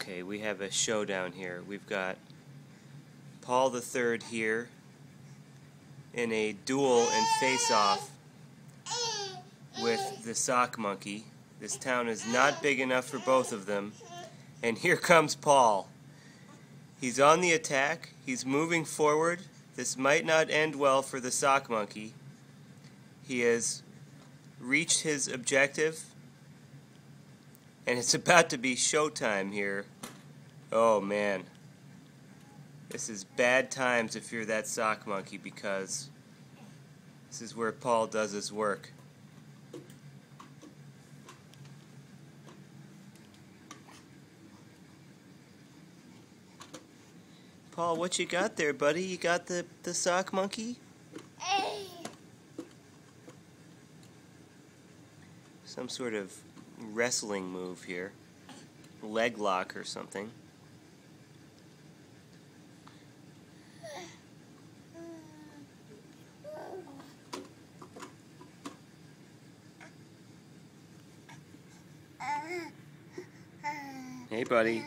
Okay, we have a showdown here. We've got Paul the Third here in a duel and face-off with the sock monkey. This town is not big enough for both of them. And here comes Paul. He's on the attack. He's moving forward. This might not end well for the sock monkey. He has reached his objective. And it's about to be showtime here. Oh man. This is bad times if you're that sock monkey, because this is where Paul does his work. Paul, what you got there, buddy? You got the sock monkey? Some sort of wrestling move here. Leg lock or something. Hey, buddy.